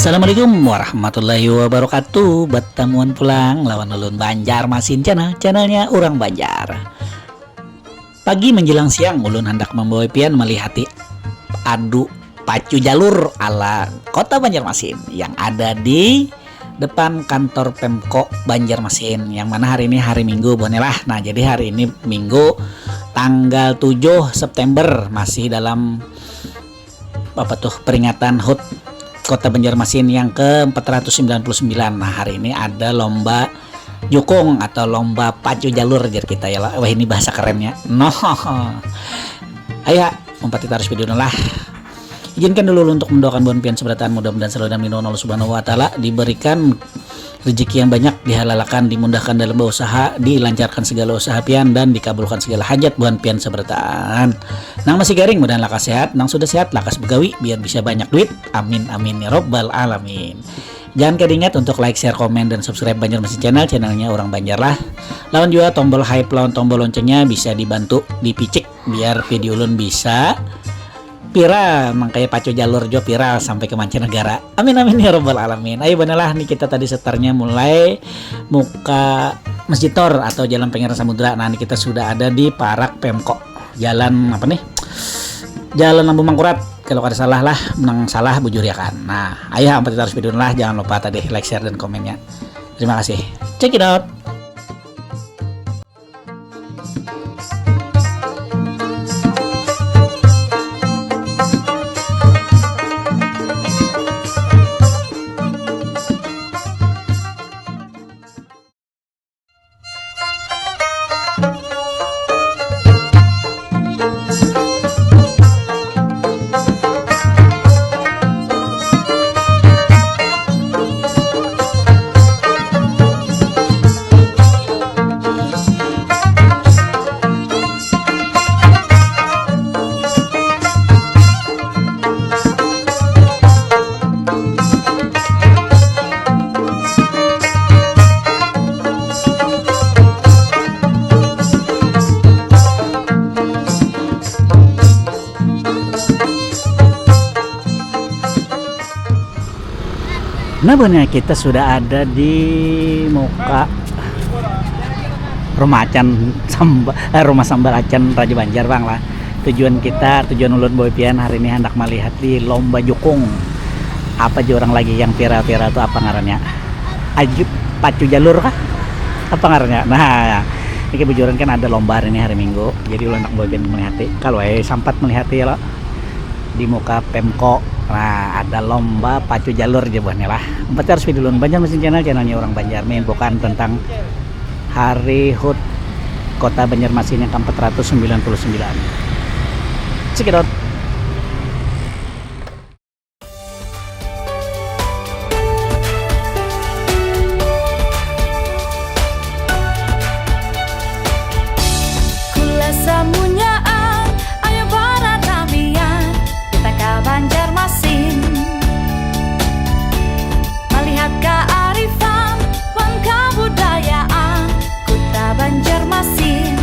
Assalamualaikum warahmatullahi wabarakatuh. Bertemuan pulang lawan ulun Banjarmasin channelnya Urang Banjar. Pagi menjelang siang ulun hendak membawa pian melihati adu pacu jalur ala kota Banjarmasin yang ada di depan kantor Pemko Banjarmasin, yang mana hari ini hari Minggu bonelah. Nah, jadi hari ini Minggu tanggal 7 September masih dalam peringatan HUT Kota Banjarmasin yang ke-499. Nah, hari ini ada lomba jukung atau lomba pacu jalur jar kita ya lah. Wah, ini bahasa kerennya. Ayo, umpati taruh video lah. Izinkan dulu untuk mendoakan buan pian seberatan, mudah-mudahan selalu dalam lindungan Allah Subhanahu wa taala, diberikan rezeki yang banyak, dihalalkan, dimudahkan dalam berusaha, dilancarkan segala usaha pian, dan dikabulkan segala hajat buan pian seberatan. Nang masih garing mudah lakas sehat, nang sudah sehat lakas begawi biar bisa banyak duit. Amin amin ya robbal alamin. Jangan kedingat untuk like, share, komen, dan subscribe Banjarmasin channelnya Urang Banjar lah. Lawan juga tombol hype, lawan tombol loncengnya bisa dibantu dipicik biar video ulun bisa viral, makanya pacu jalur jo viral sampai ke mancanegara. Amin amin ya robbal alamin. Ayo benelah nih, kita tadi setarnya mulai muka Masjid Tor atau Jalan Pangeran Samudra. Nah, ini kita sudah ada di Parak Pemko. Jalan apa nih? Jalan Lampu Mangkurat. Kalau ada salah lah, menang salah bujuriakan. Nah, ayo ampat harus video lah. Jangan lupa tadi like, share, dan komennya. Terima kasih. Check it out. Nah, benar, kita sudah ada di muka rumah rumah sambal acan Raja Banjar bang lah. Tujuan ulun boy pian hari ini hendak melihat di lomba jukung. Apa aja orang lagi yang viral-viral itu apa ngarannya? Ajib pacu jalur kah? Apa ngarannya? Nah, ini kebetulan kan ada lomba hari ini hari Minggu. Jadi ulun hendak boy pian melihati. Kalau sempat melihati ya lo di muka Pemko. Nah, ada lomba pacu jalur jawabannya lah. Empat harus video dulu Banjarmasin channelnya Urang Banjar, menginfokan tentang hari HUT Kota Banjarmasin yang ke-499. Check it out. Banjarmasin, Banjarmasin,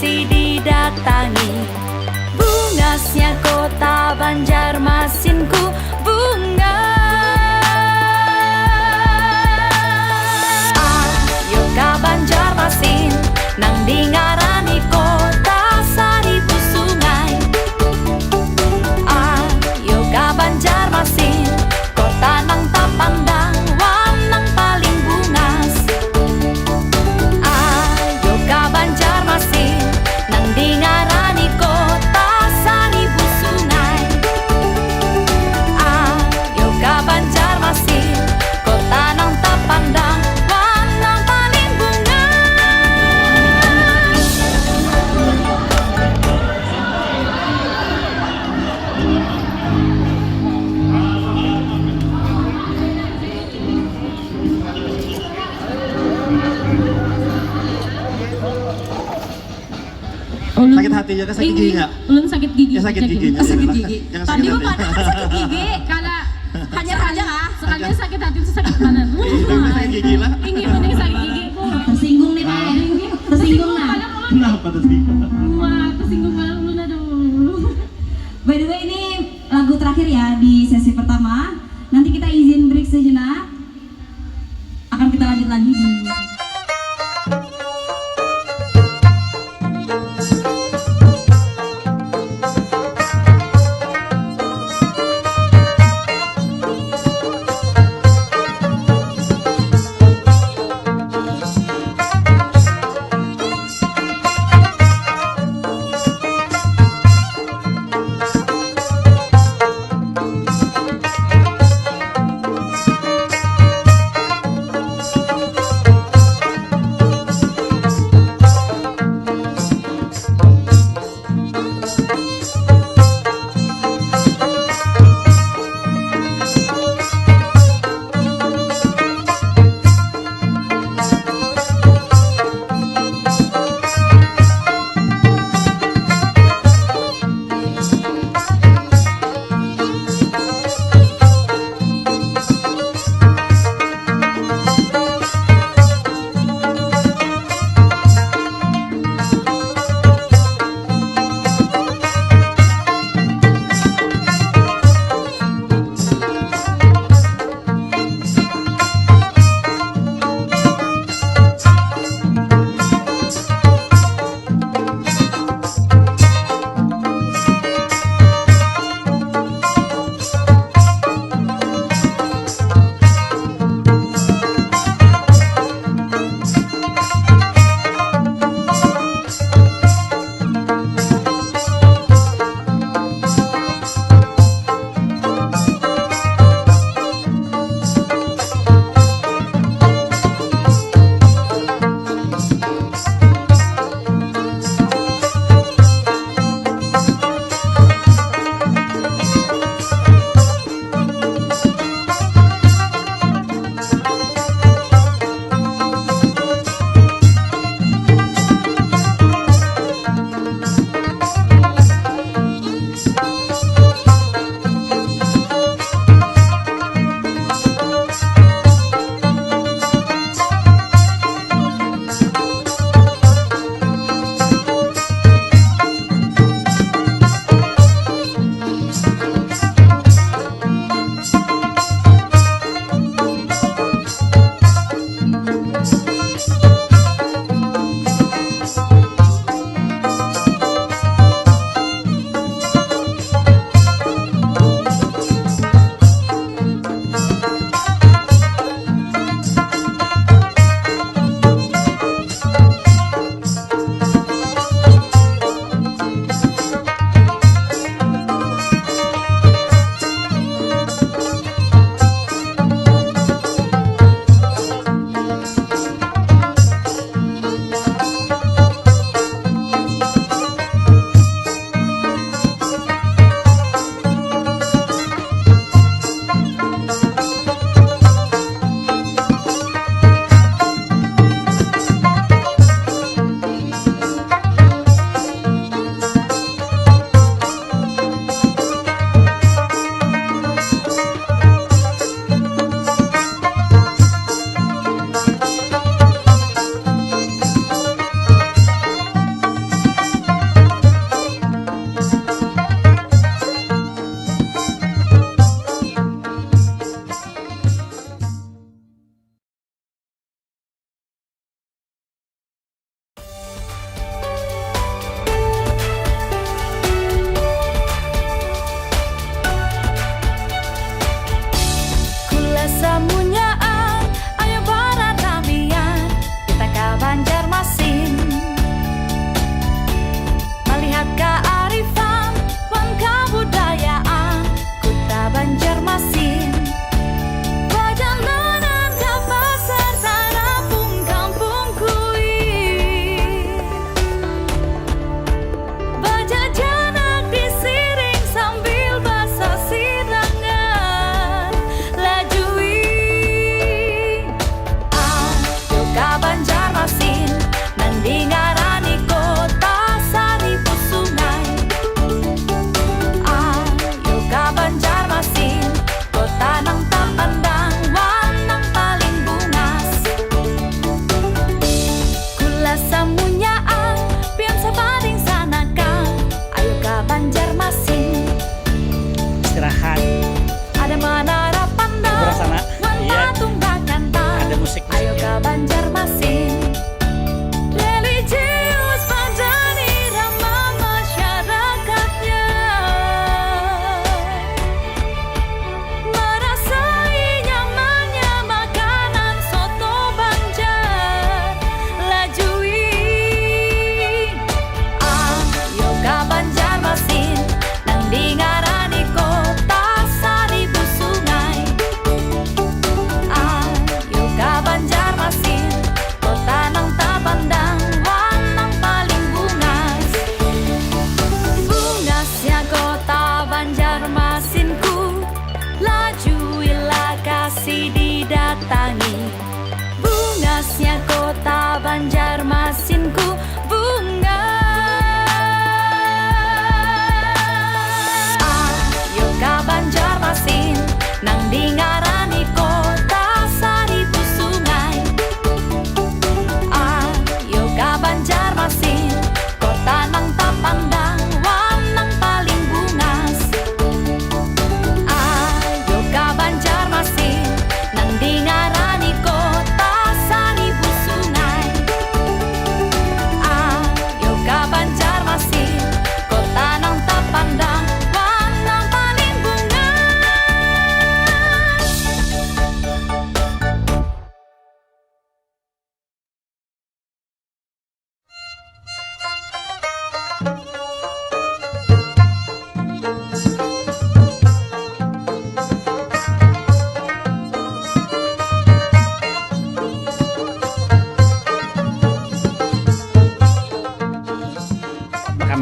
masih didatangi. Bungasnya kota Banjarmasinku bunga. Ayo ka Banjarmasin, nang dingarani kota seribu sungai. Ayo ka Banjarmasin, kota nang tapandang wanang paling bungas. Ayo ka Banjarmasin, nang dingarani kota seribu sungai. Ayo ka Banjarmasin, kota nang tapandang wanang paling bungas. Sakit hatinya kan sakit giginya. Ulun sakit gigi. Ya sakit giginya. Sakit gigi. Jangan Tadi sakit mah hati. pada sakit gigi, kalau hanya saja sekalinya sakit hati itu sakit mana? Iya, sakit gigi lah. Ini mending sakit gigi. Tersinggung nih Pak. Tersinggung nah. Kenapa tersinggung? Wah, tersinggung banget ulun aduh. By the way ini lagu terakhir ya di sesi pertama. Nanti kita izin break sejenak. Akan kita lanjut lagi di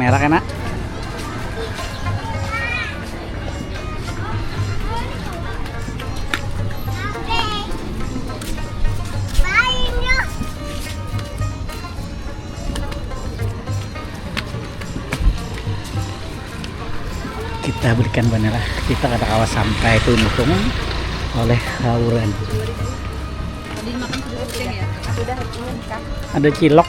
Merah kan, Nak? Kita berikan bandara, kita kata kawas sampai tuntung oleh hauran. Ada cilok.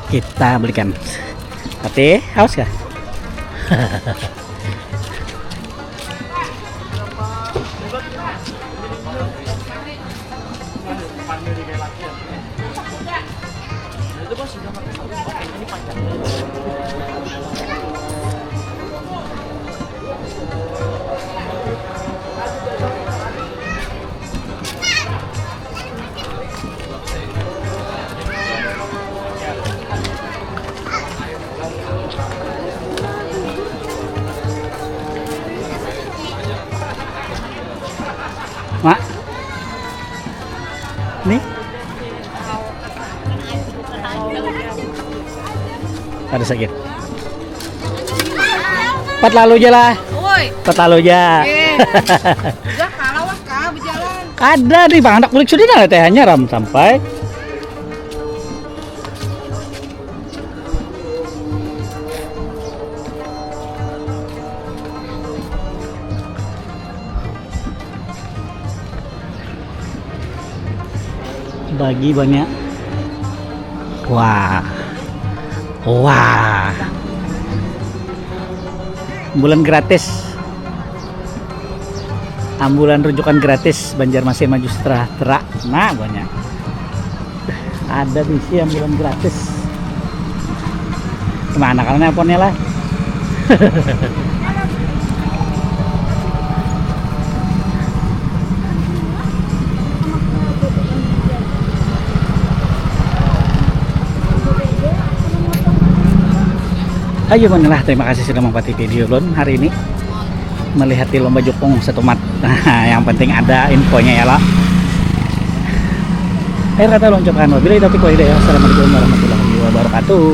Kita belikan. Tapi haus kah? Mak, nih ada sakit. Pat lalu aja lah. Pat lalu aja. Udah kalau kah berjalan. Ada di bang anak bulik sudah ada tehnya ram sampai. Bagi banyak. Wah. Ambulan gratis. Ambulan rujukan gratis Banjarmasin Maju Sejahtera. Nah, banyak. Ada misi ambulan gratis. Kemana kalau nelponnya lah? Ayo menelah, terima kasih sudah mengikuti video Lon hari ini melihat di lomba jukung satu mat. Nah, yang penting ada infonya ya lah. Akhir kata loncokan wabillahi taufiq wal hidayah. Assalamualaikum warahmatullahi wabarakatuh.